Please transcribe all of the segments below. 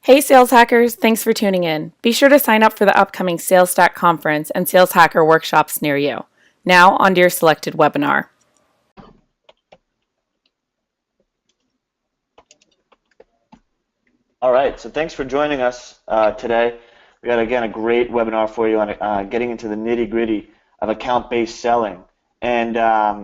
Hey Sales Hackers, thanks for tuning in. Be sure to sign up for the upcoming Sales Stack Conference and Sales Hacker workshops near you. Now, on to your selected webinar. All right, so thanks for joining us today. We got, again, a great webinar for you on getting into the nitty-gritty of account-based selling. And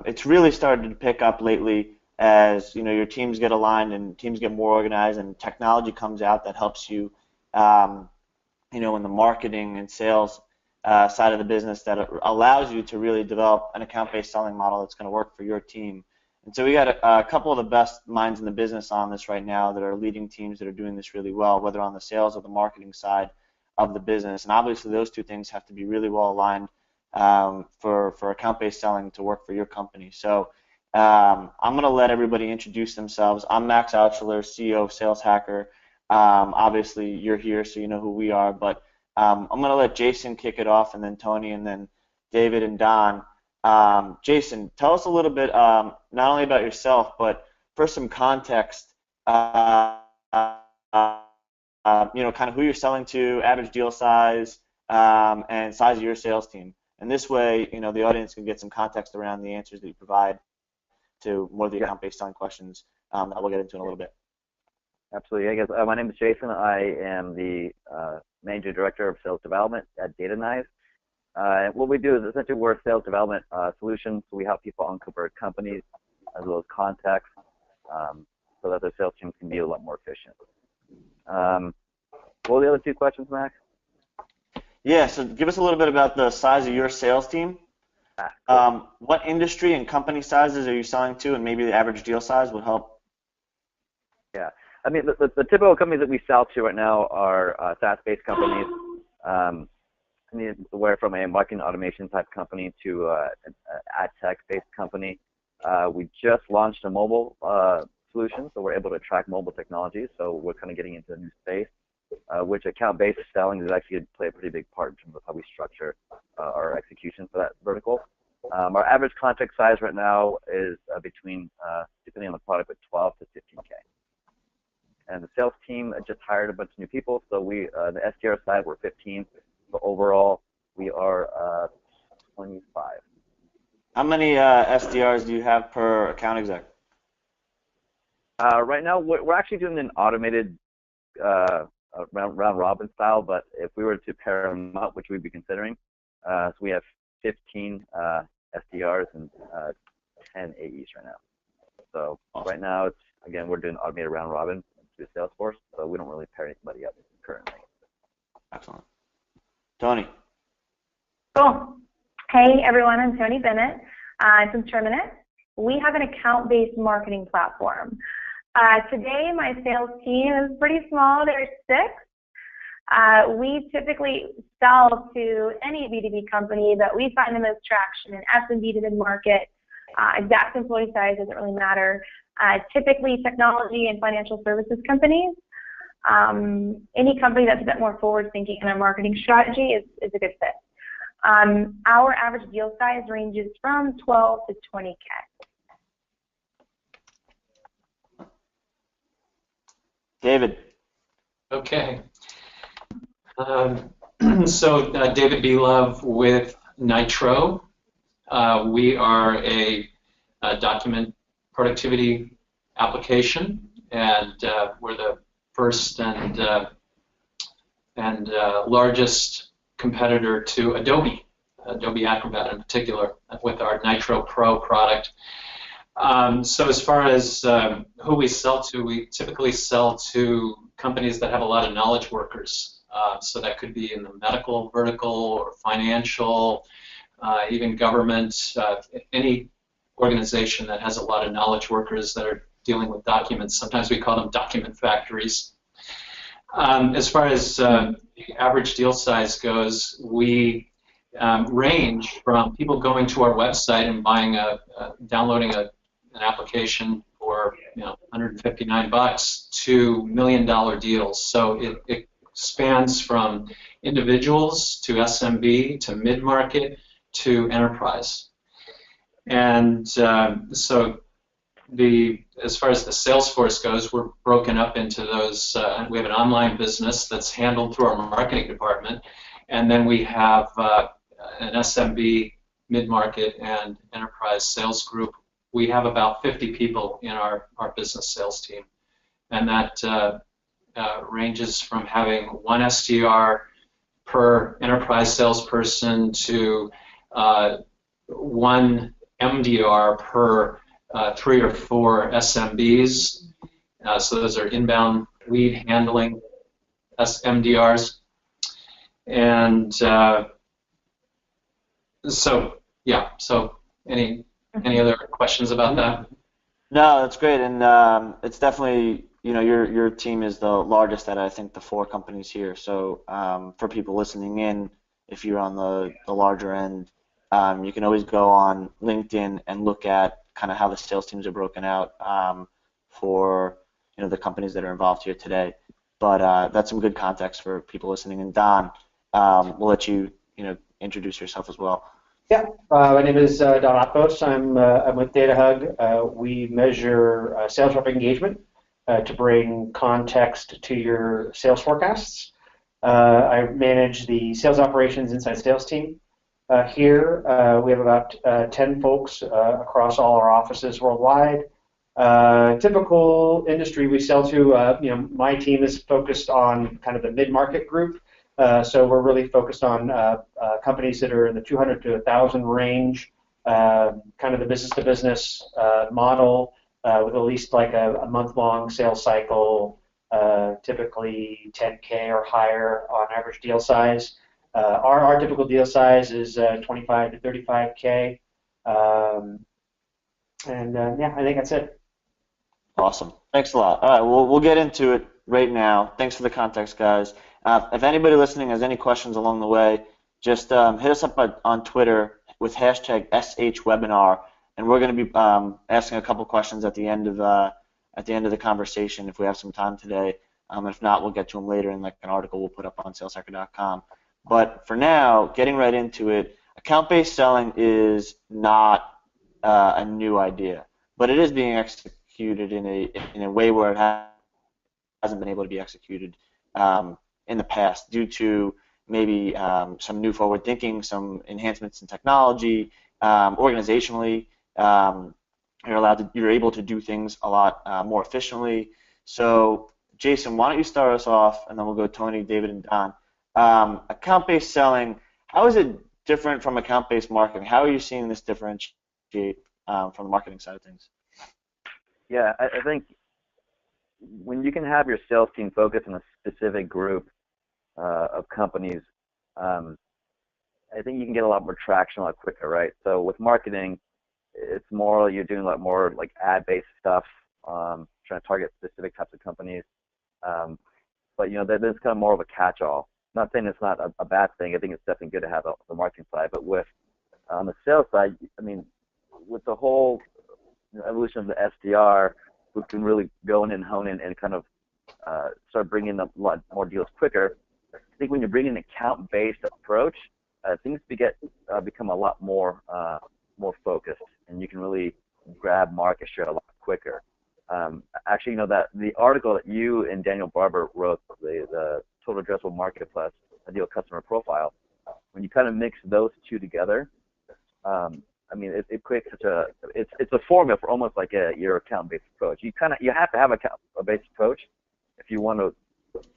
it's really started to pick up lately as your teams get aligned and teams get more organized and technology comes out that helps you, in the marketing and sales side of the business that allows you to really develop an account-based selling model that's going to work for your team. And so we got a couple of the best minds in the business on this right now that are leading teams that are doing this really well, whether on the sales or the marketing side of the business. And obviously those two things have to be really well aligned for account-based selling to work for your company. So I'm going to let everybody introduce themselves. I'm Max Altschuler, CEO of Sales Hacker. Obviously you're here so you know who we are, but I'm going to let Jason kick it off, and then Tony, and then David and Don. Jason, tell us a little bit not only about yourself, but for some context, kind of who you're selling to, average deal size, and size of your sales team. And this way, the audience can get some context around the answers that you provide to more of the account-based selling questions that we'll get into in a little bit. Absolutely. I guess my name is Jason. I am the Managing Director of Sales Development at Datanyze. What we do is essentially we're a sales development solution, so we help people uncover companies as well as contacts so that their sales teams can be a lot more efficient. What were the other two questions, Max? Yeah, so give us a little bit about the size of your sales team. Cool. What industry and company sizes are you selling to, and maybe the average deal size would help? Yeah, I mean, the typical companies that we sell to right now are SaaS-based companies. Anywhere from a marketing automation type company to an ad tech-based company. We just launched a mobile solution, so we're able to track mobile technology. So we're kind of getting into a new space, which account-based selling is actually going to play a pretty big part in terms of how we structure our execution for that vertical. Our average contract size right now is between, depending on the product, but 12 to 15K. And the sales team just hired a bunch of new people, so the SDR side, we're 15. But overall, we are 25. How many SDRs do you have per account exec? Right now, we're actually doing an automated round robin style, but if we were to pair them up, which we'd be considering, so we have 15 SDRs and 10 AEs right now. So awesome. Right now, again, we're doing automated round robin through Salesforce, so we don't really pair anybody up currently. Excellent. Tony. Cool. Hey everyone, I'm Tonni Bennett from Terminus. We have an account-based marketing platform. Today my sales team is pretty small, there's 6. We typically sell to any B2B company that we find the most traction in SMB to mid-market. Exact employee size doesn't really matter. Typically technology and financial services companies. Any company that's a bit more forward-thinking in their marketing strategy is a good fit. Our average deal size ranges from 12 to 20K. David. Okay. So David Belove with Nitro. We are a document productivity application, and we're the first and largest competitor to Adobe Acrobat in particular, with our Nitro Pro product. So as far as who we sell to, we typically sell to companies that have a lot of knowledge workers. So that could be in the medical vertical or financial, even government, any organization that has a lot of knowledge workers that are dealing with documents. Sometimes we call them document factories. As far as average deal size goes, we range from people going to our website and buying downloading an application for $159 to $1 million deals. So it spans from individuals to SMB to mid-market to enterprise. And so as far as the sales force goes, we're broken up into those. We have an online business that's handled through our marketing department, and then we have an SMB, mid-market, and enterprise sales group. We have about 50 people in our business sales team, and that ranges from having one SDR per enterprise salesperson to one MDR per 3 or 4 SMBs. So those are inbound lead handling MDRs. And so any other questions about that? No, that's great, and it's definitely, your team is the largest at, I think, the 4 companies here. So for people listening in, if you're on the larger end, you can always go on LinkedIn and look at kind of how the sales teams are broken out for the companies that are involved here today. But that's some good context for people listening. And Don, we'll let you introduce yourself as well. Yeah, my name is Don Otvos. I'm with Datahug. We measure sales rep engagement to bring context to your sales forecasts. I manage the sales operations inside sales team. Here we have about 10 folks across all our offices worldwide. Typical industry we sell to, my team is focused on kind of the mid-market group. So we're really focused on companies that are in the 200 to 1,000 range, kind of the business-to-business model with at least like a month-long sales cycle, typically 10K or higher on average deal size. Our typical deal size is 25 to 35K. Yeah, I think that's it. Awesome. Thanks a lot. All right, we'll get into it right now. Thanks for the context, guys. If anybody listening has any questions along the way, just hit us up on Twitter with hashtag #SHWebinar, and we're going to be asking a couple questions at the end of the conversation if we have some time today. If not, we'll get to them later in like an article we'll put up on saleshacker.com. But for now, getting right into it, account-based selling is not a new idea, but it is being executed in a way where it hasn't been able to be executed in the past due to maybe some new forward thinking, some enhancements in technology, organizationally. You're able to do things a lot more efficiently. So, Jason, why don't you start us off, and then we'll go Tony, David, and Don. Account-based selling, how is it different from account-based marketing? How are you seeing this differentiate from the marketing side of things? Yeah, I think when you can have your sales team focus on a specific group of companies, I think you can get a lot more traction a lot quicker, right? So with marketing, it's more you're doing a lot more like ad-based stuff, trying to target specific types of companies. But there's kind of more of a catch-all. Not saying it's not a bad thing. I think it's definitely good to have the marketing side. But with on the sales side, I mean, with the whole evolution of the SDR, we can really go in and hone in and kind of start bringing a lot more deals quicker. I think when you bring an account-based approach, things become a lot more focused, and you can really grab market share a lot quicker. Actually, that the article that you and Daniel Barber wrote, the total addressable market plus ideal customer profile, when you kind of mix those two together, I mean, it creates it's a formula for almost like your account-based approach. You have to have a based approach if you want to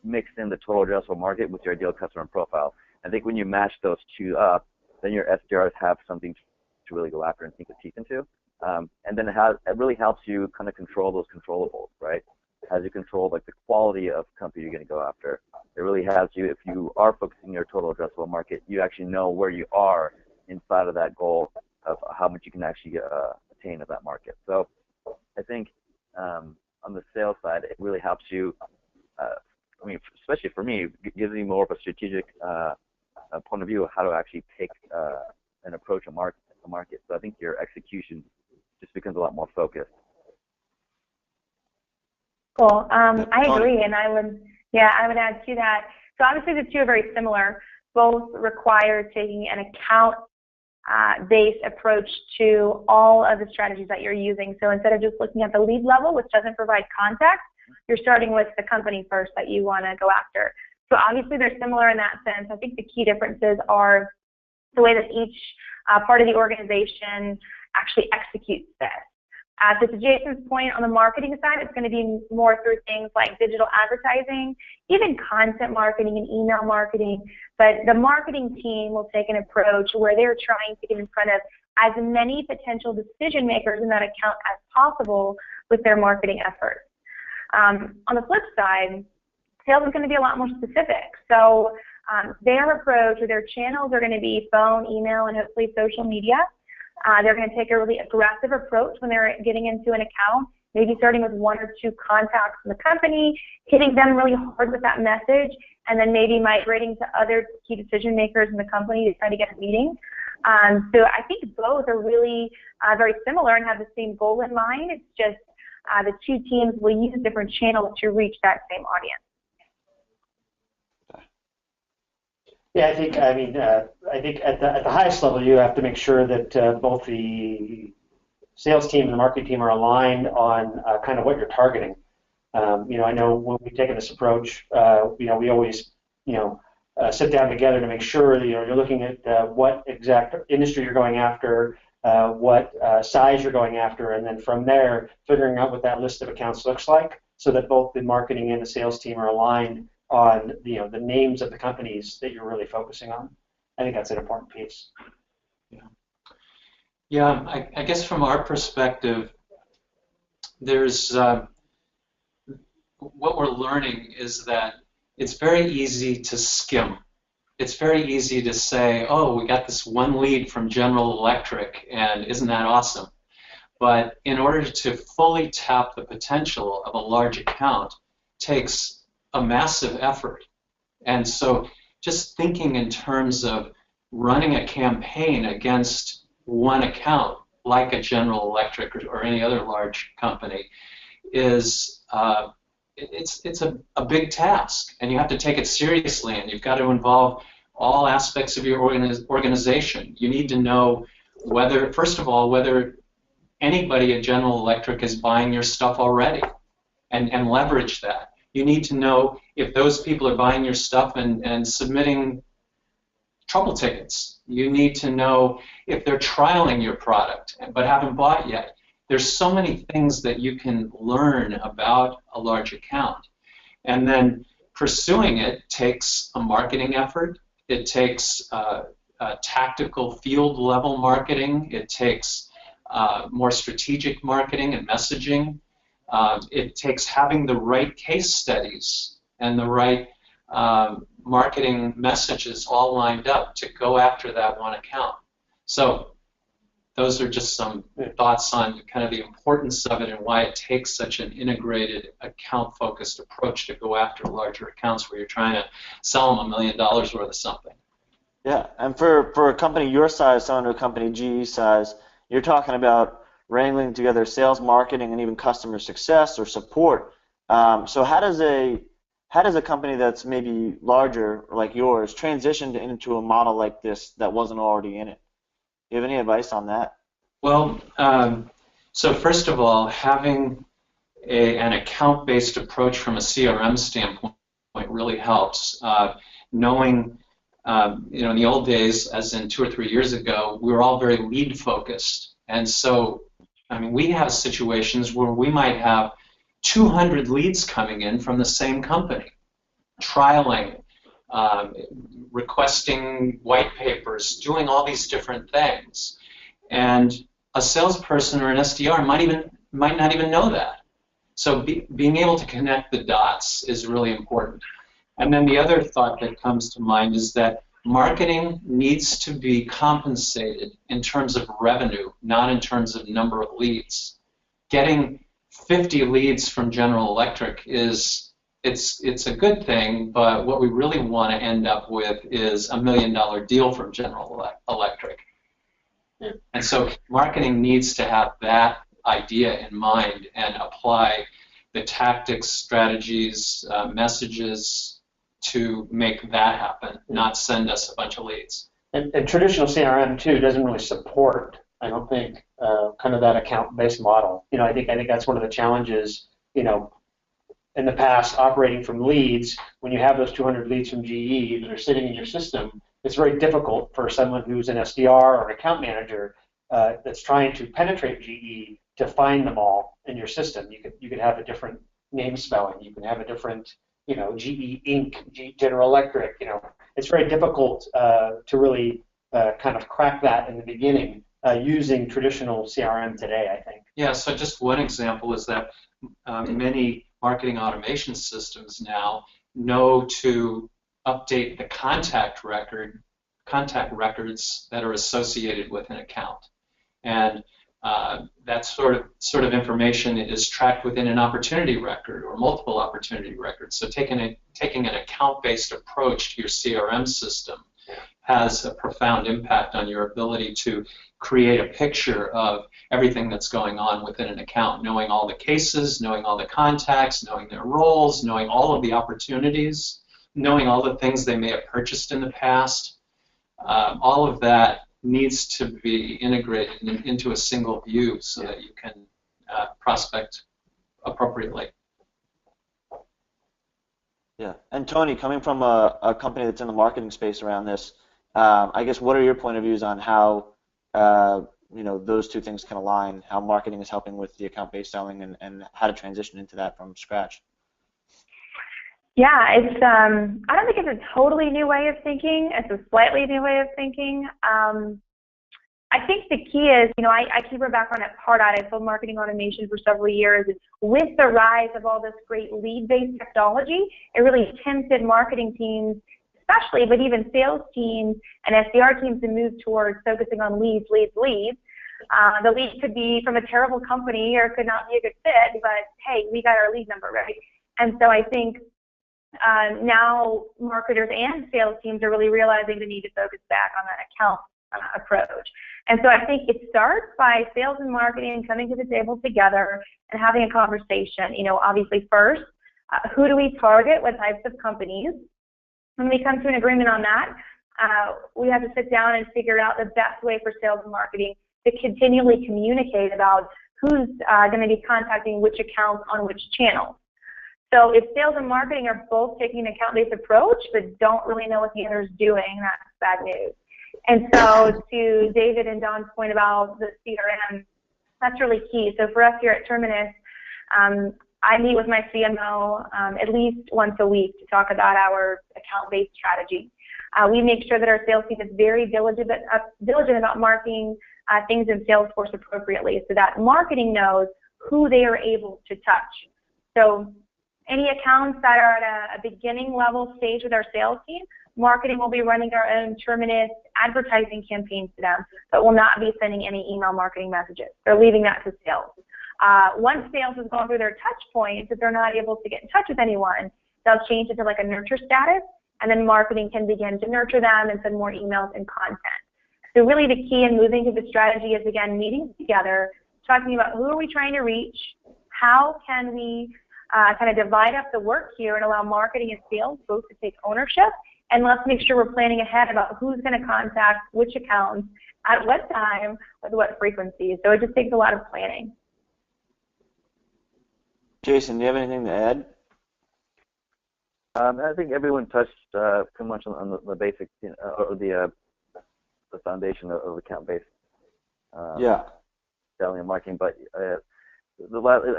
mix in the total addressable market with your ideal customer profile. I think when you match those two up, then your SDRs have something to really go after and sink the teeth into. And then it really helps you kind of control those controllables, right? As you control like the quality of company you're going to go after. It really has you, if you are focusing your total addressable market, you actually know where you are inside of that goal of how much you can actually attain of that market. So I think on the sales side, it really helps you, I mean, especially for me, gives me more of a strategic point of view of how to actually take and approach a market. So I think your execution just becomes a lot more focused. Cool. I agree, and I would add to that. So obviously the two are very similar. Both require taking an account based approach to all of the strategies that you're using. So instead of just looking at the lead level, which doesn't provide context, you're starting with the company first that you want to go after. So obviously they're similar in that sense. I think the key differences are the way that each part of the organization actually executes this. So to Jason's point, on the marketing side, it's going to be more through things like digital advertising, even content marketing and email marketing. But the marketing team will take an approach where they're trying to get in front of as many potential decision makers in that account as possible with their marketing efforts. On the flip side, sales is going to be a lot more specific. So their approach or their channels are going to be phone, email, and hopefully social media. They're going to take a really aggressive approach when they're getting into an account, maybe starting with 1 or 2 contacts in the company, hitting them really hard with that message, and then maybe migrating to other key decision makers in the company to try to get a meeting. So I think both are really very similar and have the same goal in mind. It's just the 2 teams will use different channels to reach that same audience. Yeah, I think at the highest level, you have to make sure that both the sales team and the marketing team are aligned on kind of what you're targeting. I know when we've taken this approach, we always, sit down together to make sure that, you're looking at what exact industry you're going after, what size you're going after, and then from there, figuring out what that list of accounts looks like, so that both the marketing and the sales team are aligned on the names of the companies that you're really focusing on. I think that's an important piece. Yeah, I guess from our perspective, there's what we're learning is that it's very easy to skim. It's very easy to say, oh, we got this one lead from General Electric, and isn't that awesome? But in order to fully tap the potential of a large account takes a massive effort. And so just thinking in terms of running a campaign against one account, like a General Electric or any other large company, is it's a big task, and you have to take it seriously, and you've got to involve all aspects of your organization. You need to know whether, first of all, whether anybody at General Electric is buying your stuff already, and leverage that. You need to know if those people are buying your stuff and submitting trouble tickets. You need to know if they're trialing your product but haven't bought yet. There's so many things that you can learn about a large account. And then pursuing it takes a marketing effort. It takes tactical field level marketing. It takes more strategic marketing and messaging. It takes having the right case studies and the right marketing messages all lined up to go after that one account. So those are just some thoughts on kind of the importance of it and why it takes such an integrated, account-focused approach to go after larger accounts where you're trying to sell them $1 million worth of something. Yeah, and for a company your size, selling to a company GE size, you're talking about wrangling together sales, marketing, and even customer success or support. So how does a company that's maybe larger, like yours, transition into a model like this that wasn't already in it? Do you have any advice on that? Well, so first of all, having an account-based approach from a CRM standpoint really helps. Knowing, in the old days, as in 2 or 3 years ago, we were all very lead-focused. And so, we have situations where we might have 200 leads coming in from the same company, trialing, requesting white papers, doing all these different things. And a salesperson or an SDR might not even know that. So being able to connect the dots is really important. And then the other thought that comes to mind is that marketing needs to be compensated in terms of revenue, not in terms of number of leads. Getting 50 leads from General Electric it's a good thing, but what we really want to end up with is $1 million deal from General Electric. And so marketing needs to have that idea in mind and apply the tactics, strategies, messages to make that happen, not send us a bunch of leads. And traditional CRM too doesn't really support, I don't think, kind of that account-based model. I think that's one of the challenges. In the past, operating from leads, when you have those 200 leads from GE that are sitting in your system, it's very difficult for someone who's an SDR or an account manager that's trying to penetrate GE to find them all in your system. You could have a different name spelling. You can have a different, GE Inc., General Electric. It's very difficult to really kind of crack that in the beginning using traditional CRM today, I think. Yeah, so just one example is that many marketing automation systems now know to update the contact records that are associated with an account. And that sort of information is tracked within an opportunity record or multiple opportunity records. So taking an account-based approach to your CRM system has a profound impact on your ability to create a picture of everything that's going on within an account, knowing all the cases, knowing all the contacts, knowing their roles, knowing all of the opportunities, knowing all the things they may have purchased in the past. All of that needs to be integrated into a single view so that you can prospect appropriately. Yeah, and Tonni, coming from a company that's in the marketing space around this, I guess what are your point of views on how those two things can align, how marketing is helping with the account-based selling and how to transition into that from scratch? Yeah, it's I don't think it's a totally new way of thinking. It's a slightly new way of thinking. I think the key is, I keep a background at Pardot. I sold marketing automation for several years. With the rise of all this great lead-based technology, it really tempted marketing teams, especially, but even sales teams and SDR teams to move towards focusing on leads. The lead could be from a terrible company or could not be a good fit, but hey, we got our lead number, right? And so I think now marketers and sales teams are really realizing the need to focus back on that account approach. And so I think it starts by sales and marketing coming to the table together and having a conversation. Obviously first, who do we target? What types of companies? When we come to an agreement on that, we have to sit down and figure out the best way for sales and marketing to continually communicate about who's going to be contacting which accounts on which channels. So if sales and marketing are both taking an account-based approach but don't really know what the other is doing, that's bad news. And so to David and Don's point about the CRM, that's really key. So for us here at Terminus, I meet with my CMO at least once a week to talk about our account-based strategy. We make sure that our sales team is very diligent about marking things in Salesforce appropriately so that marketing knows who they are able to touch. So any accounts that are at a beginning level stage with our sales team, marketing will be running our own Terminus advertising campaigns to them, but will not be sending any email marketing messages. They're leaving that to sales. Once sales has gone through their touch points, if they're not able to get in touch with anyone, they'll change it to like a nurture status, and then marketing can begin to nurture them and send more emails and content. So really the key in moving to the strategy is, again, meeting together, talking about who are we trying to reach, how can we kind of divide up the work here and allow marketing and sales both to take ownership, and let's make sure we're planning ahead about who's going to contact which accounts, at what time, with what frequency. So it just takes a lot of planning. Jason, do you have anything to add? I think everyone touched pretty much on the basic, or the foundation of account-based selling and marketing. But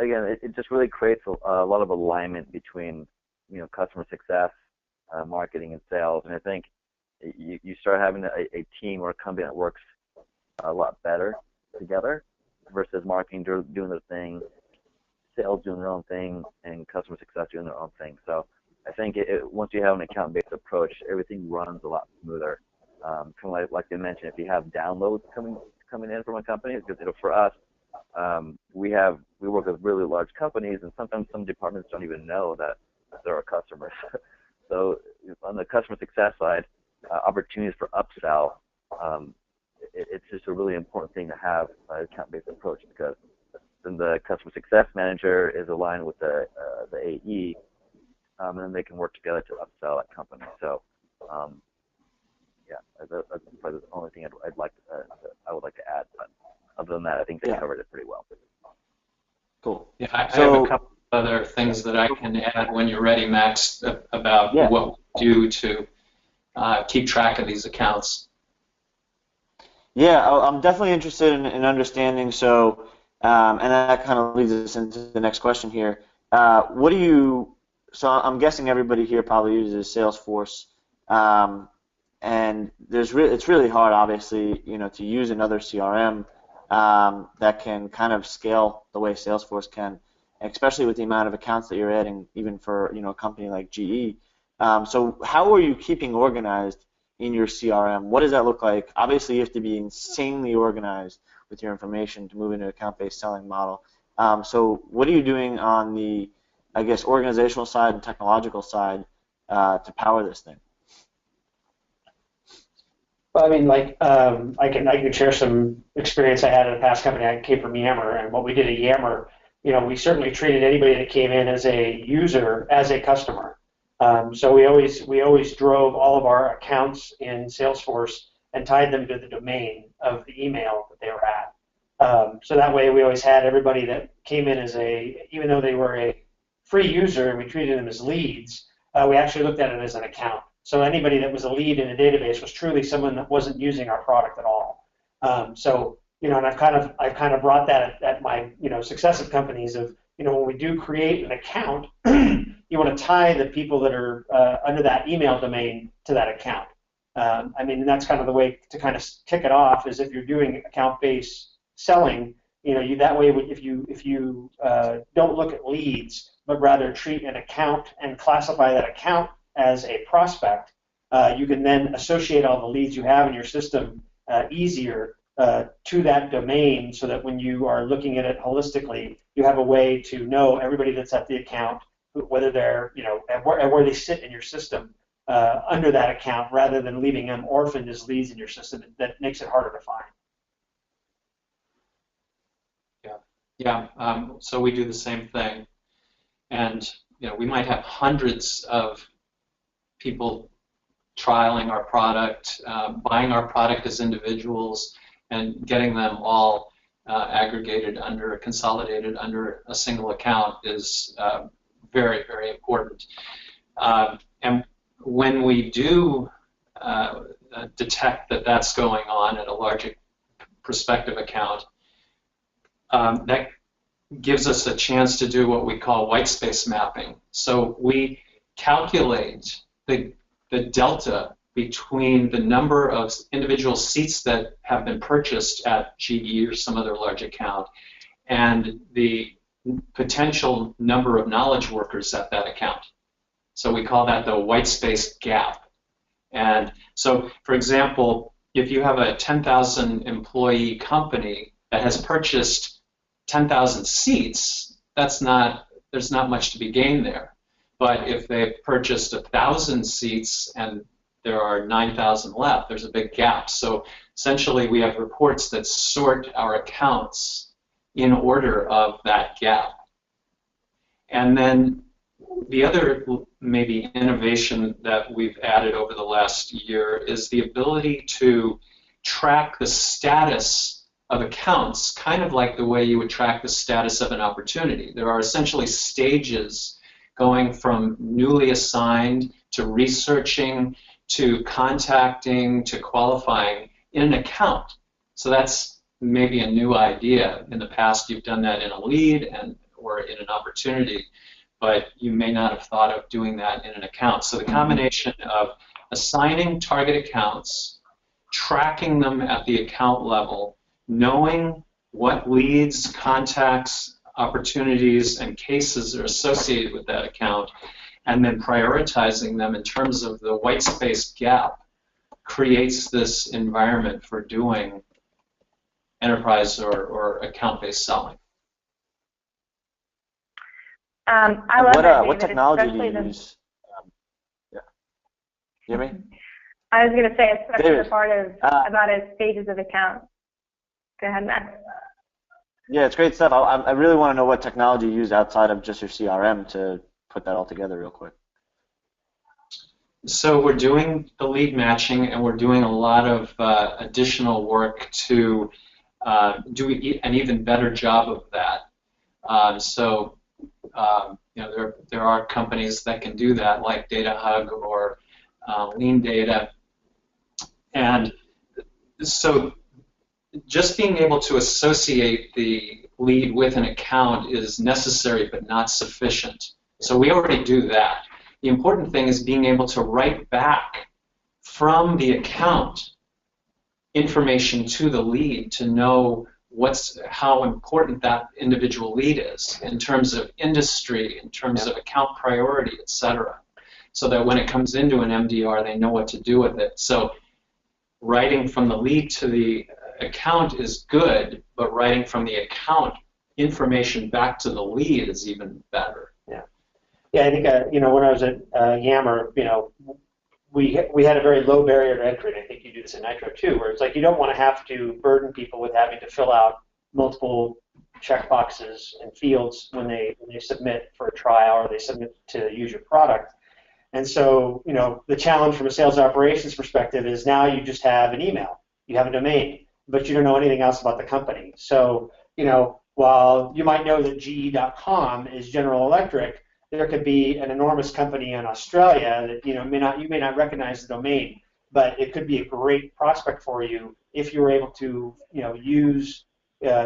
again, it just really creates a lot of alignment between customer success, marketing, and sales. And I think you start having a team or a company that works a lot better together versus marketing doing their thing, sales doing their own thing, and customer success doing their own thing. So I think once you have an account-based approach, everything runs a lot smoother. Kind of like they mentioned, if you have downloads coming in from a company, because for us, we work with really large companies, and sometimes some departments don't even know that they're our customers. So on the customer success side, opportunities for upsell, it's just a really important thing to have an account-based approach, because then the customer success manager is aligned with the AE, and then they can work together to upsell that company. So yeah, that's probably the only thing I would like to add. But other than that, I think they covered it pretty well. Cool. Yeah, I have a couple of other things that I can add when you're ready, Max, about what we do to keep track of these accounts. Yeah, I'm definitely interested in understanding. So, and that kind of leads us into the next question here. What do you? So I'm guessing everybody here probably uses Salesforce, and it's really hard, obviously, to use another CRM that can kind of scale the way Salesforce can, especially with the amount of accounts that you're adding, even for a company like GE. So how are you keeping organized in your CRM? What does that look like? Obviously, you have to be insanely organized with your information to move into an account-based selling model. So what are you doing on the, I guess, organizational side and technological side to power this thing? Well, I mean, like, I can share some experience I had at a past company. I came from Yammer, and what we did at Yammer, we certainly treated anybody that came in as a user as a customer. So we always drove all of our accounts in Salesforce and tied them to the domain of the email that they were at. So that way we always had everybody that came in as even though they were a free user and we treated them as leads, we actually looked at it as an account. So anybody that was a lead in a database was truly someone that wasn't using our product at all. And I've kind of brought that at my successive companies of when we do create an account, you want to tie the people that are under that email domain to that account. And that's kind of the way to kind of kick it off is if you're doing account-based selling, that way if you don't look at leads, but rather treat an account and classify that account as a prospect, you can then associate all the leads you have in your system easier to that domain so that when you are looking at it holistically, you have a way to know everybody that's at the account, whether they're, and where they sit in your system under that account rather than leaving them orphaned as leads in your system. That makes it harder to find. Yeah. So we do the same thing. And, we might have hundreds of people trialing our product, buying our product as individuals, and getting them all consolidated under a single account is very, very important. And when we do detect that that's going on at a larger prospective account, that gives us a chance to do what we call white space mapping. So we calculate the delta between the number of individual seats that have been purchased at GE or some other large account and the potential number of knowledge workers at that account. So we call that the white space gap. And so, for example, if you have a 10,000 employee company that has purchased 10,000 seats, there's not much to be gained there. But if they've purchased 1,000 seats and there are 9,000 left, there's a big gap. So essentially we have reports that sort our accounts in order of that gap. And then the other maybe innovation that we've added over the last year is the ability to track the status of accounts, kind of like the way you would track the status of an opportunity. There are essentially stages going from newly assigned to researching to contacting to qualifying in an account. So that's maybe a new idea. In the past, you've done that in a lead or in an opportunity, but you may not have thought of doing that in an account. So the combination of assigning target accounts, tracking them at the account level, knowing what leads, contacts, opportunities, and cases are associated with that account, and then prioritizing them in terms of the white space gap creates this environment for doing enterprise or account-based selling. I love that, what David, technology do you especially use? Yeah. You hear me? I was going to say, especially David, the part of about its stages of account. Go ahead, Matt. Yeah, it's great stuff. I really want to know what technology you use outside of just your CRM to put that all together real quick. So we're doing the lead matching, and we're doing a lot of additional work to do an even better job of that. There are companies that can do that, like Datahug or Lean Data, and so just being able to associate the lead with an account is necessary but not sufficient. So we already do that. The important thing is being able to write back from the account information to the lead to know how important that individual lead is in terms of industry, in terms of account priority, etc. So that when it comes into an MDR, they know what to do with it. So writing from the lead to the account is good, but writing from the account information back to the lead is even better. Yeah, I think when I was at Yammer, we had a very low barrier to entry, and I think you do this in Nitro too, where it's like you don't want to have to burden people with having to fill out multiple checkboxes and fields when they submit for a trial or they submit to use your product. And so, the challenge from a sales operations perspective is now you just have an email, you have a domain, but you don't know anything else about the company. So, while you might know that GE.com is General Electric, there could be an enormous company in Australia that you may not recognize the domain, but it could be a great prospect for you if you were able to use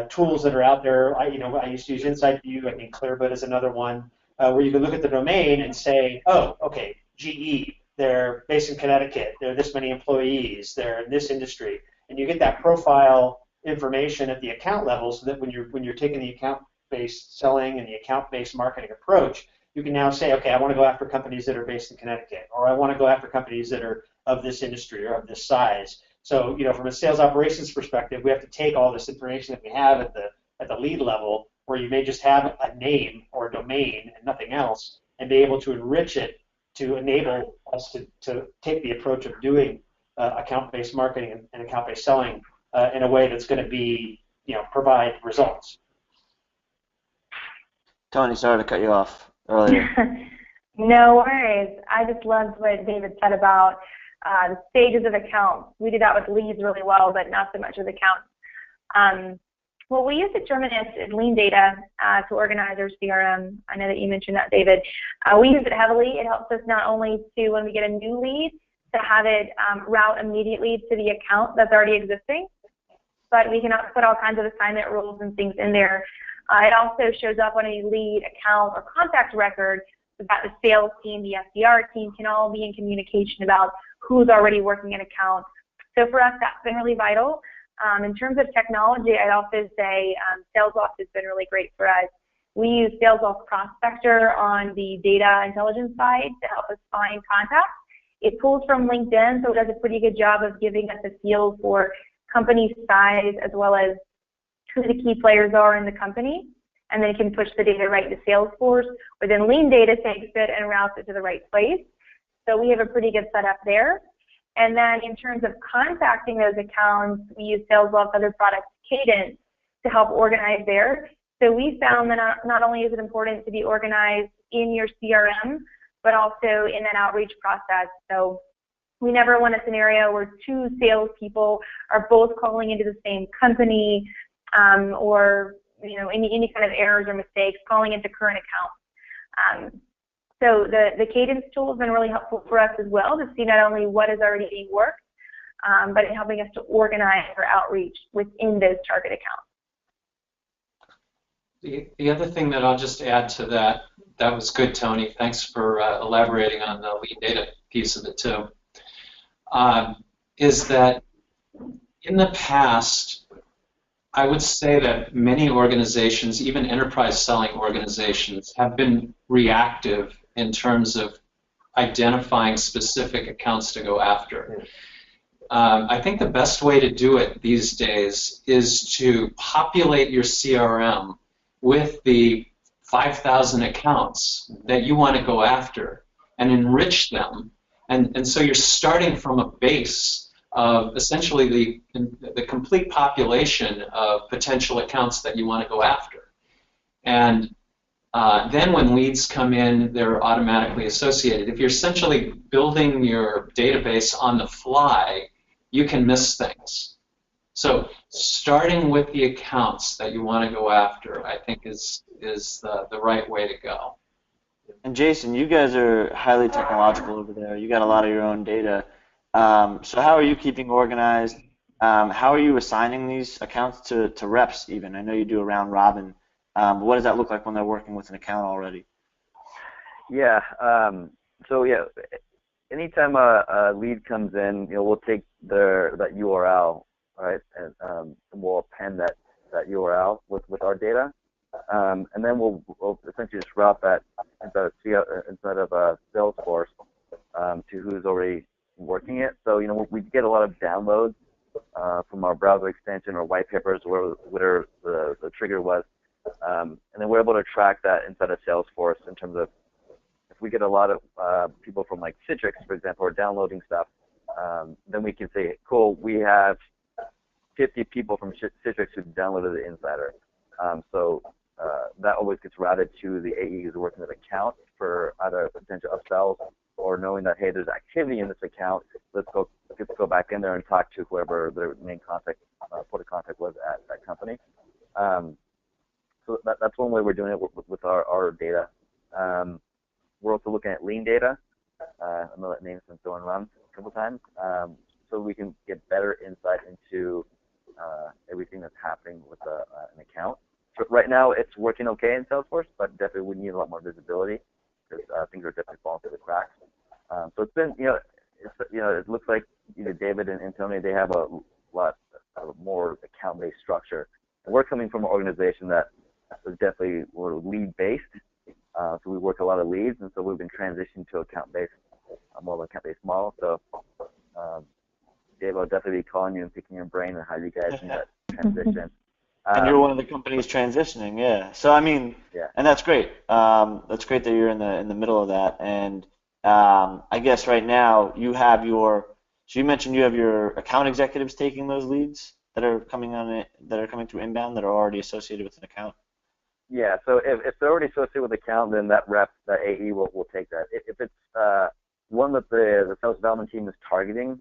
tools that are out there. I used to use Inside View. I think Clearbit is another one where you can look at the domain and say, oh, okay, GE, they're based in Connecticut. They're this many employees. They're in this industry, and you get that profile information at the account level, so that when you're taking the account-based selling and the account-based marketing approach, you can now say, okay, I want to go after companies that are based in Connecticut, or I want to go after companies that are of this industry or of this size. So, from a sales operations perspective, we have to take all this information that we have at the lead level, where you may just have a name or a domain and nothing else, and be able to enrich it to enable us to take the approach of doing account-based marketing and account-based selling in a way that's going to be, provide results. Tonni, sorry to cut you off earlier. No worries. I just loved what David said about the stages of accounts. We do that with leads really well, but not so much with accounts. What we use at Terminus is Lean Data to organize our CRM. I know that you mentioned that, David. We use it heavily. It helps us not only to, when we get a new lead, to have it route immediately to the account that's already existing, but we can put all kinds of assignment rules and things in there. It also shows up on a lead, account, or contact record so that the sales team, the SDR team can all be in communication about who's already working an account. So for us, that's been really vital. In terms of technology, I'd also say Salesloft has been really great for us. We use Salesloft Prospector on the data intelligence side to help us find contacts. It pulls from LinkedIn, so it does a pretty good job of giving us a feel for company size as well as who the key players are in the company, and then it can push the data right to Salesforce, or then Lean Data takes it and routes it to the right place. So we have a pretty good setup there. And then in terms of contacting those accounts, we use Salesloft other products, Cadence, to help organize there. So we found that not only is it important to be organized in your CRM, but also in that outreach process. So we never want a scenario where two salespeople are both calling into the same company, or any kind of errors or mistakes calling into current accounts. So the Cadence tool has been really helpful for us as well to see not only what is already being worked, but in helping us to organize our outreach within those target accounts. The other thing that I'll just add to that was good, Tonni. Thanks for elaborating on the lead data piece of it too. Is that in the past, I would say that many organizations, even enterprise selling organizations, have been reactive in terms of identifying specific accounts to go after. I think the best way to do it these days is to populate your CRM with the 5,000 accounts that you want to go after and enrich them. And so you're starting from a base of essentially the complete population of potential accounts that you want to go after. And Then when leads come in, they're automatically associated. If you're essentially building your database on the fly, you can miss things. So starting with the accounts that you want to go after, I think is the right way to go. And Jason, you guys are highly technological over there. You got a lot of your own data. So how are you keeping organized? How are you assigning these accounts to reps even? I know you do a round robin. But what does that look like when they're working with an account already? Yeah. So yeah, anytime a lead comes in, we'll take that URL, right, and we'll append that URL with our data, and then we'll essentially just route that instead of Salesforce to who's already working it. So we get a lot of downloads from our browser extension or white papers, or whatever the trigger was. And then we're able to track that inside of Salesforce in terms of if we get a lot of people from like Citrix, for example, are downloading stuff, then we can say, cool, we have 50 people from Citrix who downloaded the Insider. So that always gets routed to the AE who's working with account for either potential upsells or knowing that, hey, there's activity in this account. Let's go back in there and talk to whoever their main contact, point of contact was at that company. So that's one way we're doing it with our data. We're also looking at lean data. I know that name's been thrown around a couple times. So we can get better insight into everything that's happening with an account. So right now, it's working okay in Salesforce, but definitely we need a lot more visibility because things are definitely falling through the cracks. So it's been, it looks like David and Tonni, they have a lot more account-based structure. And we're coming from an organization that was definitely lead-based, so we work a lot of leads, and so we've been transitioning to account-based, more of an account-based model. So, Dave, I'll definitely be calling you and picking your brain on how you guys make that transition. And you're one of the companies transitioning, yeah. So I mean, yeah. And that's great. That's great that you're in the middle of that. And I guess right now you have so you mentioned you have your account executives taking those leads that are coming through inbound that are already associated with an account. Yeah. So if they're already associated with the account, then that rep, that AE will take that. If it's one that the sales development team is targeting,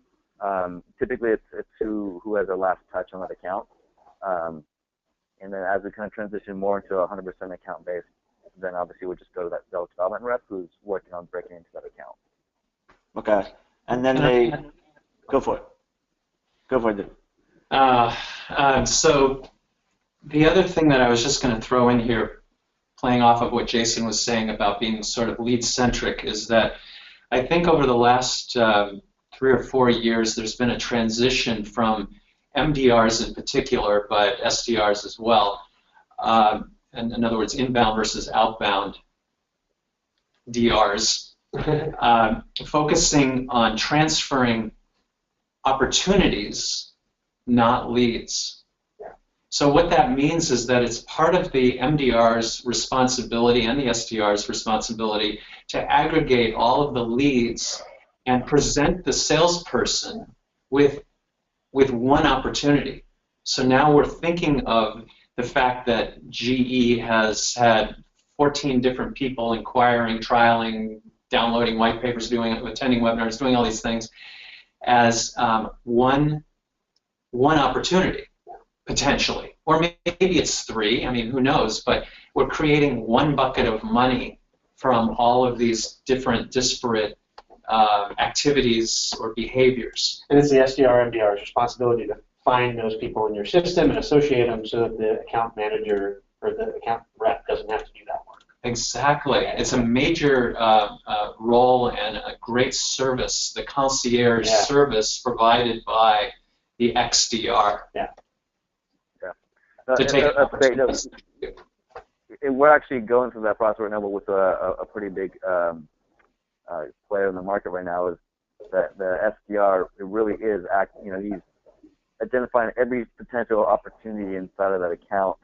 typically it's who has the last touch on that account. And then as we kind of transition more into 100% account based, then obviously we'll just go to that sales development rep who's working on breaking into that account. Okay. And then go for it. Go for it. So the other thing that I was just going to throw in here, playing off of what Jason was saying about being sort of lead-centric, is that I think over the last 3 or 4 years, there's been a transition from MDRs in particular, but SDRs as well. And in other words, inbound versus outbound DRs, focusing on transferring opportunities, not leads. So what that means is that it's part of the MDR's responsibility and the SDR's responsibility to aggregate all of the leads and present the salesperson with one opportunity. So now we're thinking of the fact that GE has had 14 different people inquiring, trialing, downloading white papers, attending webinars, doing all these things as one opportunity, potentially. Or maybe it's 3, I mean, who knows, but we're creating one bucket of money from all of these different disparate activities or behaviors. And it's the SDR, MDR's responsibility to find those people in your system and associate them so that the account manager or the account rep doesn't have to do that work. Exactly. It's a major role and a great service, the concierge service provided by the XDR. Yeah. To take we're actually going through that process right now, but with a pretty big player in the market right now is that the SDR, it really is he's identifying every potential opportunity inside of that account.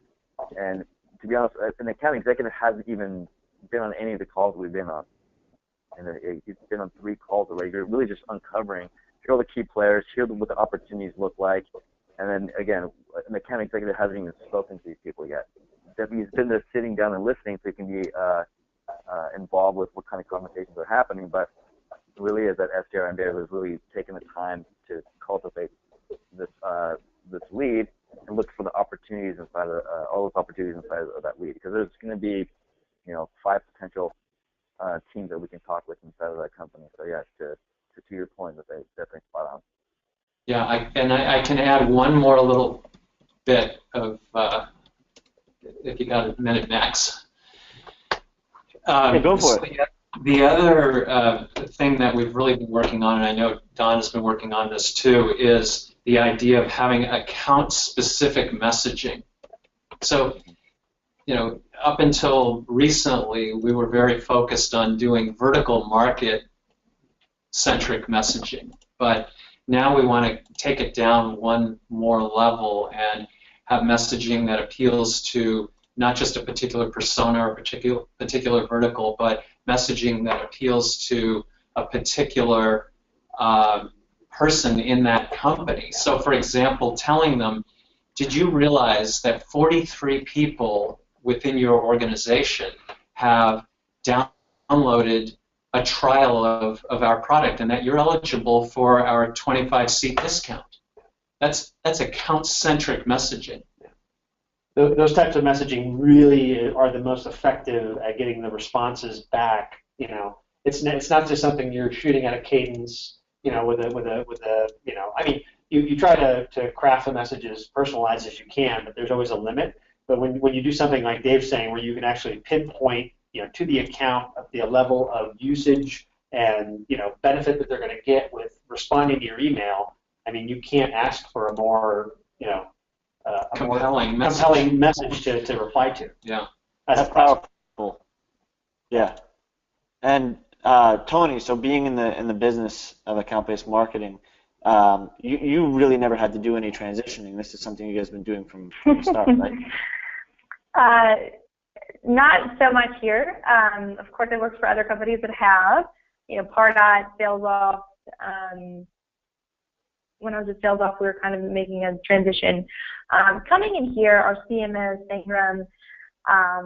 And to be honest, an account executive hasn't even been on any of the calls we've been on. And he's been on 3 calls already. You're really just uncovering, hear the key players, hear what the opportunities look like. And then again, an account executive hasn't even spoken to these people yet. he's been there sitting down and listening, so he can be involved with what kind of conversations are happening. But really is that SDR in there who's really taken the time to cultivate this lead and look for the opportunities inside of all those opportunities inside of that lead, because there's going to be 5 potential teams that we can talk with inside of that company. So yeah, to your point, that they definitely spot on. Yeah, I can add one more little bit of, if you got a minute, Max. Yeah, go for it. The other thing that we've really been working on, and I know Don has been working on this too, is the idea of having account-specific messaging. So, up until recently, we were very focused on doing vertical market-centric messaging, but now we want to take it down one more level and have messaging that appeals to not just a particular persona or particular vertical, but messaging that appeals to a particular person in that company. So, for example, telling them, did you realize that 43 people within your organization have downloaded a trial of our product and that you're eligible for our 25-seat discount? That's account-centric messaging. Those types of messaging really are the most effective at getting the responses back. It's not just something you're shooting at a cadence. With a I mean, you try to craft the message as personalized as you can, but there's always a limit. But when you do something like Dave's saying, where you can actually pinpoint to the account of the level of usage and benefit that they're going to get with responding to your email, I mean, you can't ask for a more compelling message to reply to. Yeah, that's powerful. Yeah, and Tonni, so being in the business of account-based marketing, you really never had to do any transitioning. This is something you guys have been doing from the start, right? Not so much here. Of course, I worked for other companies that have. Pardot, SalesOff. When I was at SalesOff, we were kind of making a transition. Coming in here, our CMO, Sangram,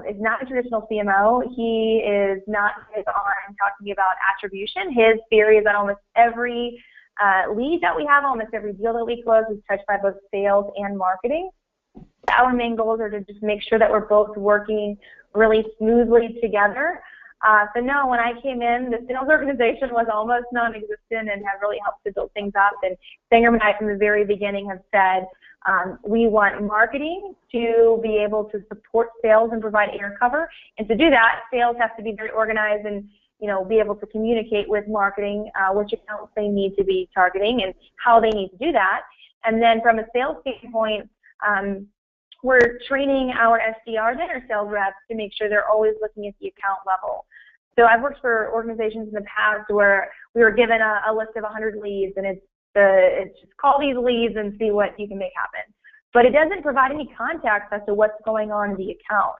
is not a traditional CMO. He is not on talking about attribution. His theory is that almost every lead that we have, almost every deal that we close is touched by both sales and marketing. Our main goals are to just make sure that we're both working really smoothly together. So no, when I came in, the sales organization was almost non-existent and have really helped to build things up. And Sangram and I from the very beginning have said we want marketing to be able to support sales and provide air cover. And to do that, sales has to be very organized and be able to communicate with marketing which accounts they need to be targeting and how they need to do that. And then from a sales standpoint, we're training our SDRs and our sales reps to make sure they're always looking at the account level. So I've worked for organizations in the past where we were given a list of 100 leads, and it's just call these leads and see what you can make happen. But it doesn't provide any context as to what's going on in the account.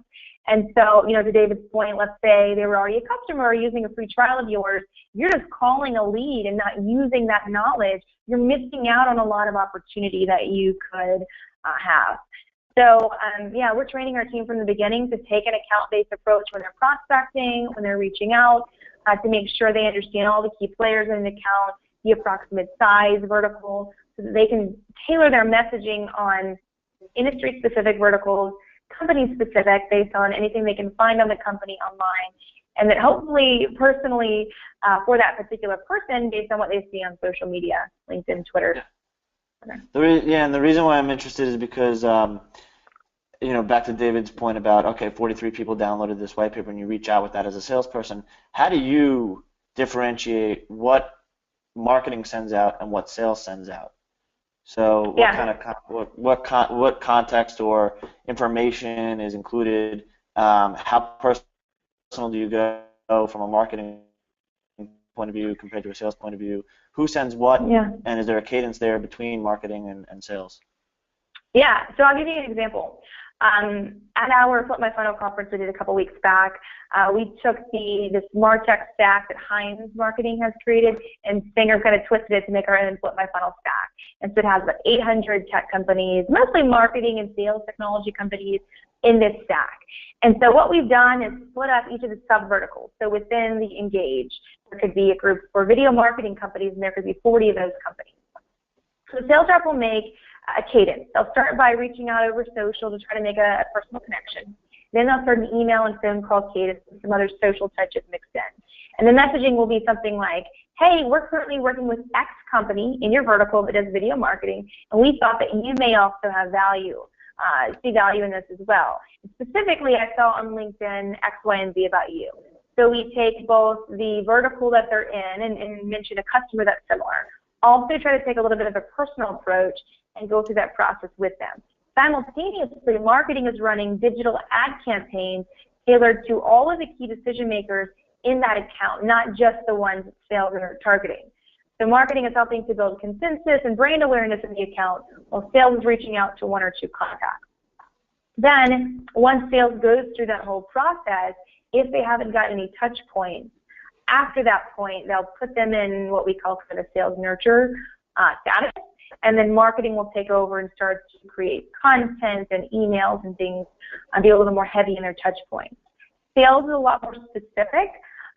And so, to David's point, let's say they were already a customer or using a free trial of yours, you're just calling a lead and not using that knowledge. You're missing out on a lot of opportunity that you could have. So, yeah, we're training our team from the beginning to take an account-based approach when they're prospecting, when they're reaching out, to make sure they understand all the key players in an account, the approximate size, vertical, so that they can tailor their messaging on industry-specific verticals, company-specific, based on anything they can find on the company online, and that hopefully personally for that particular person based on what they see on social media, LinkedIn, Twitter. Yeah. And the reason why I'm interested is because back to David's point about, okay, 43 people downloaded this white paper and you reach out with that as a salesperson. How do you differentiate what marketing sends out and what sales sends out? So what kind of what context or information is included? How personal do you go from a marketing point of view compared to a sales point of view? Who sends what? Yeah. And is there a cadence there between marketing and sales? Yeah, so I'll give you an example. At our Flip My Funnel conference we did a couple weeks back, we took this MarTech stack that Heinz Marketing has created, and Sanger kind of twisted it to make our own Flip My Funnel stack. And so it has about 800 tech companies, mostly marketing and sales technology companies, in this stack. And so what we've done is split up each of the sub-verticals. So within the Engage, there could be a group for video marketing companies, and there could be 40 of those companies. So the sales rep will make a cadence. They'll start by reaching out over social to try to make a personal connection. Then they'll start an email and phone call cadence and some other social touches mixed in. And the messaging will be something like, hey, we're currently working with X company in your vertical that does video marketing, and we thought that you may also have value, see value in this as well. Specifically, I saw on LinkedIn X, Y, and Z about you. So we take both the vertical that they're in and mention a customer that's similar. Also try to take a little bit of a personal approach and go through that process with them. Simultaneously, marketing is running digital ad campaigns tailored to all of the key decision makers in that account, not just the ones that sales are targeting. So marketing is helping to build consensus and brand awareness in the account, while sales is reaching out to one or two contacts. Then, once sales goes through that whole process, if they haven't got any touch points, after that point, they'll put them in what we call kind of sales nurture status, and then marketing will take over and start to create content and emails and things and be a little more heavy in their touch points. Sales is a lot more specific.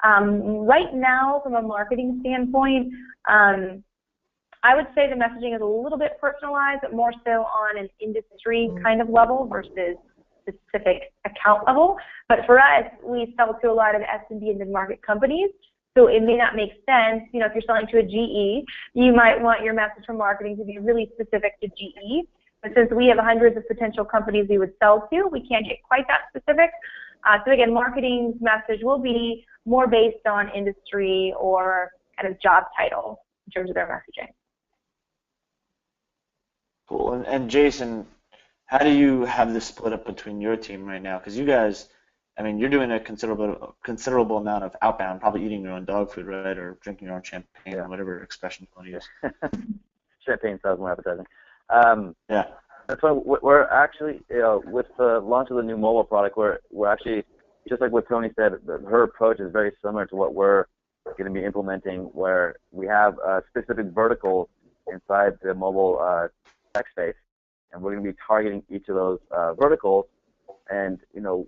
Right now, from a marketing standpoint, I would say the messaging is a little bit personalized, but more so on an industry kind of level versus specific account level. But for us, we sell to a lot of SMB and mid-market companies, so it may not make sense. You know, if you're selling to a GE, you might want your message from marketing to be really specific to GE. But since we have hundreds of potential companies we would sell to, we can't get quite that specific. So again, marketing's message will be more based on industry or kind of job title in terms of their messaging. Cool. And Jason, how do you have this split up between your team right now? Because you guys, I mean, you're doing a considerable amount of outbound, probably eating your own dog food, right, or drinking your own champagne, or whatever expression you want to use. Champagne sounds more appetizing. Yeah. So we're actually, you know, with the launch of the new mobile product, we're actually, just like what Tonni said, her approach is very similar to what we're going to be implementing, where we have specific verticals inside the mobile tech space, and we're going to be targeting each of those verticals. And, you know,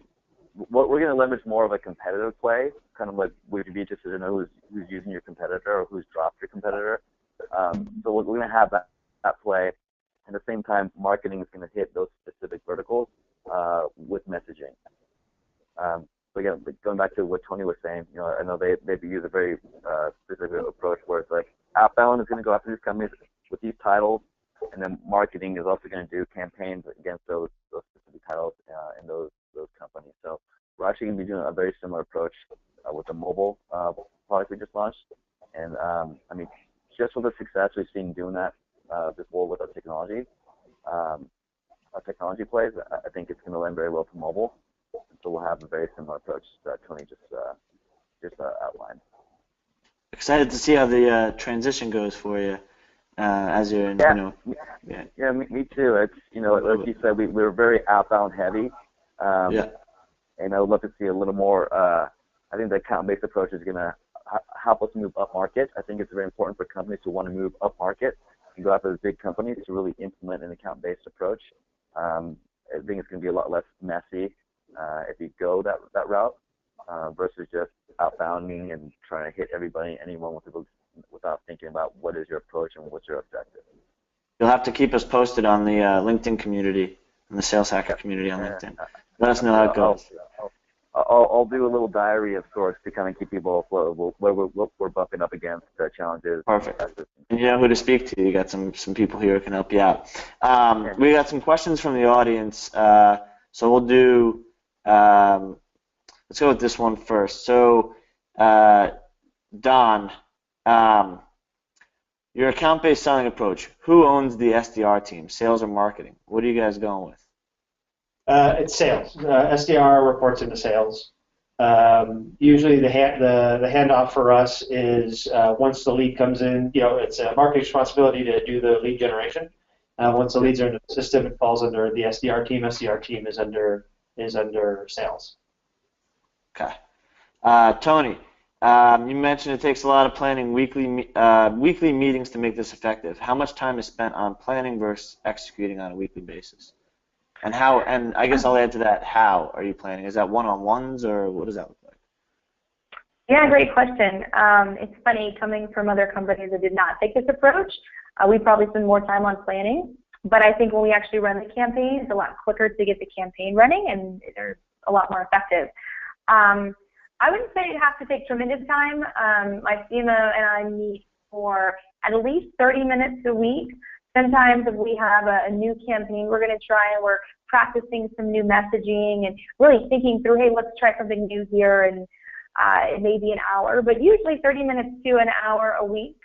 what we're going to leverage more of a competitive play, kind of like would you be interested to know who's using your competitor or who's dropped your competitor. So we're going to have that play. At the same time, marketing is going to hit those specific verticals with messaging. So again, going back to what Tonni was saying, you know, I know they use a very specific approach where it's like outbound is going to go after these companies with these titles, and then marketing is also going to do campaigns against those specific titles in those companies. So we're actually going to be doing a very similar approach with the mobile product we just launched. And I mean, just with the success we've seen doing that before with our technology plays, I think it's going to lend very well to mobile. And so we'll have a very similar approach that Tonni just outlined. Excited to see how the transition goes for you as you're in, yeah. you know. Yeah, me too. It's, you know, like you said, we're very outbound heavy. Yeah. And I would love to see a little more. I think the account-based approach is going to help us move up market. I think it's very important for companies to want to move up market and go after the big companies to really implement an account-based approach. I think it's going to be a lot less messy if you go that route versus just outbounding and trying to hit everybody, anyone without thinking about what is your approach and what's your objective. You'll have to keep us posted on the LinkedIn community and the Sales Hacker community on LinkedIn. Let us know how it goes. I'll do a little diary of sorts to kind of keep people afloat where we're bumping up against challenges. Perfect. And you know who to speak to. You got some people here who can help you out. We got some questions from the audience, so we'll do. Let's go with this one first. So, Don, your account-based selling approach. Who owns the SDR team, sales or marketing? What are you guys going with? It's sales. SDR reports into sales. Usually the handoff for us is once the lead comes in, you know, it's a marketing responsibility to do the lead generation. Once the leads are in the system, it falls under the SDR team. SDR team is under sales. Okay. Tonni, you mentioned it takes a lot of planning, weekly meetings to make this effective. How much time is spent on planning versus executing on a weekly basis? And how? And I guess I'll add to that. How are you planning? Is that one-on-ones or what does that look like? Yeah, great question. It's funny, coming from other companies that did not take this approach, we probably spend more time on planning. But I think when we actually run the campaign, it's a lot quicker to get the campaign running, and they're a lot more effective. I wouldn't say it has to take tremendous time. My CMO and I meet for at least 30 minutes a week. Sometimes if we have a new campaign we're going to try, and we're practicing some new messaging and really thinking through, hey, let's try something new here, and it may be an hour, but usually 30 minutes to an hour a week.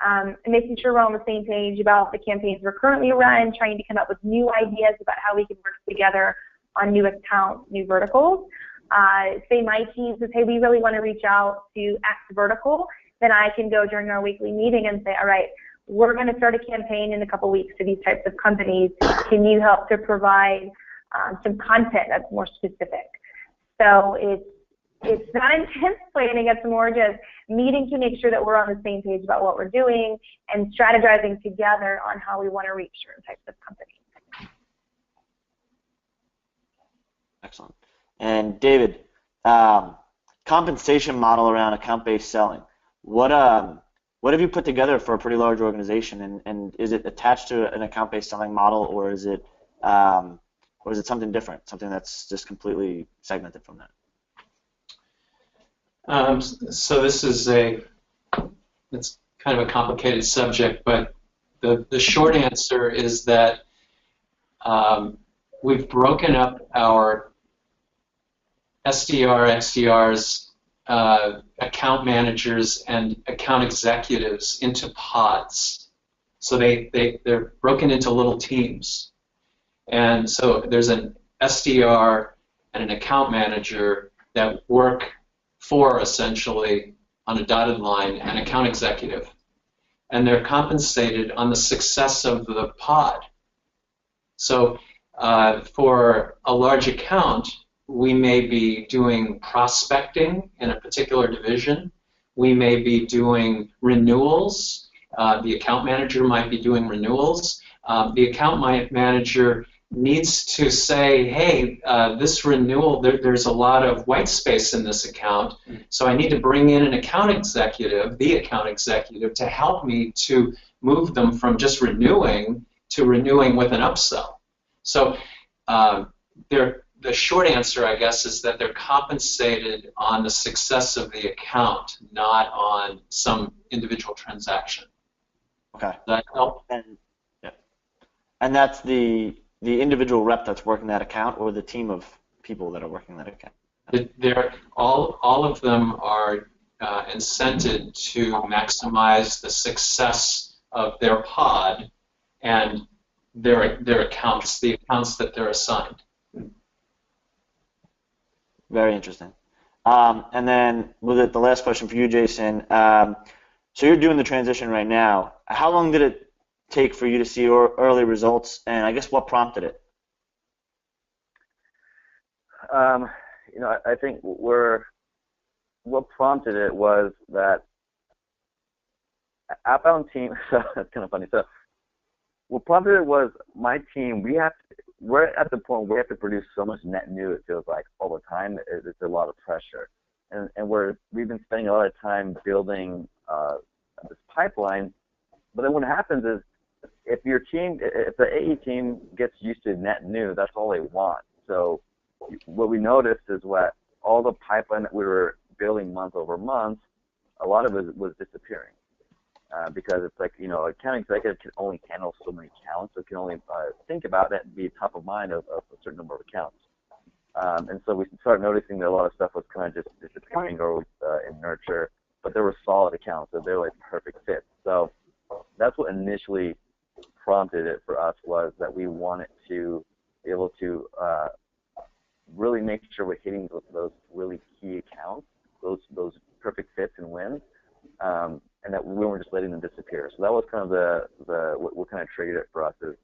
And making sure we're on the same page about the campaigns we're currently running, trying to come up with new ideas about how we can work together on new accounts, new verticals. Say my team says, hey, we really want to reach out to X vertical, then I can go during our weekly meeting and say, all right, we're going to start a campaign in a couple weeks to these types of companies. Can you help to provide some content that's more specific? So it's not intense planning, it's more just meeting to make sure that we're on the same page about what we're doing and strategizing together on how we want to reach certain types of companies. Excellent. And David, compensation model around account-based selling. What have you put together for a pretty large organization, and is it attached to an account-based selling model, or is it something different, something that's just completely segmented from that? So this is it's kind of a complicated subject, but the short answer is that we've broken up our SDR, XDRs, account managers, and account executives into pods. So they're broken into little teams. And so there's an SDR and an account manager that work for, essentially, on a dotted line, an account executive. And they're compensated on the success of the pod. So for a large account, we may be doing prospecting in a particular division. We may be doing renewals. The account manager might be doing renewals. The account manager needs to say, hey, this renewal, there's a lot of white space in this account, so I need to bring in an account executive, the account executive, to help me to move them from just renewing to renewing with an upsell. So the short answer, I guess, is that they're compensated on the success of the account, not on some individual transaction. Okay. Does that help? And that's the individual rep that's working that account, or the team of people that are working that account? All of them are incented to maximize the success of their pod and their accounts, the accounts that they're assigned. Very interesting. And then with the last question for you, Jason. So you're doing the transition right now. How long did it take for you to see early results, and I guess what prompted it? I think what prompted it was that Outbound team. So that's kind of funny. So what prompted it was my team. We're at the point where we have to produce so much net new. It feels like all the time. It's a lot of pressure, and we've been spending a lot of time building this pipeline. But then what happens is, if the AE team gets used to net new, that's all they want. So what we noticed is all the pipeline that we were building month over month, a lot of it was disappearing because it's like, account executive can only handle so many accounts, so can only think about it and be top of mind of a certain number of accounts. And so we started noticing that a lot of stuff was kind of just disappearing or in nurture, but there were solid accounts, so they were like perfect fits. So that's what initially prompted it for us, was that we wanted to be able to really make sure we're hitting those really key accounts, those perfect fits and wins, and that we weren't just letting them disappear. So that was kind of what kind of triggered it for us, is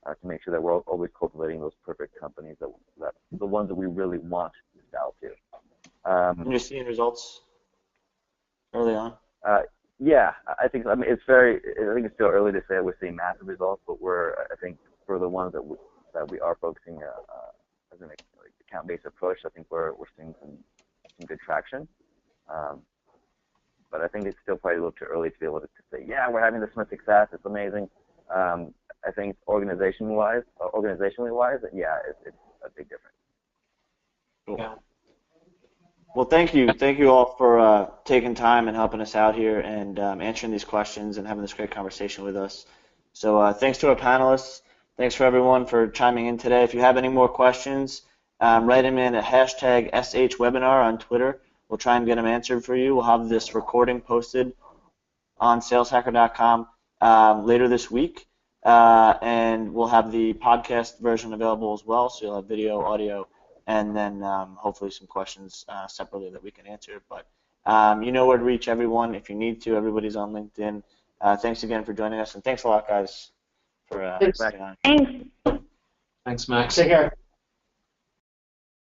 to make sure that we're always cultivating those perfect companies, that the ones that we really want to sell to. And you're seeing results early on? Yeah, I think. I think it's still early to say that we're seeing massive results, but I think for the ones that that we are focusing as an account-based approach. I think we're seeing some good traction. But I think it's still probably a little too early to be able to say, yeah, we're having this much success, it's amazing. I think organizationally wise, yeah, it's a big difference. Cool. Yeah. Well, thank you all for taking time and helping us out here and answering these questions and having this great conversation with us. So thanks to our panelists. Thanks for everyone for chiming in today. If you have any more questions, write them in at hashtag #SHWebinar on Twitter. We'll try and get them answered for you. We'll have this recording posted on saleshacker.com later this week, and we'll have the podcast version available as well, so you'll have video, audio, and then hopefully some questions separately that we can answer. But you know where to reach everyone if you need to. Everybody's on LinkedIn. Thanks again for joining us, and thanks a lot, guys, for Thanks. staying on. Thanks. Thanks, Max. Take care.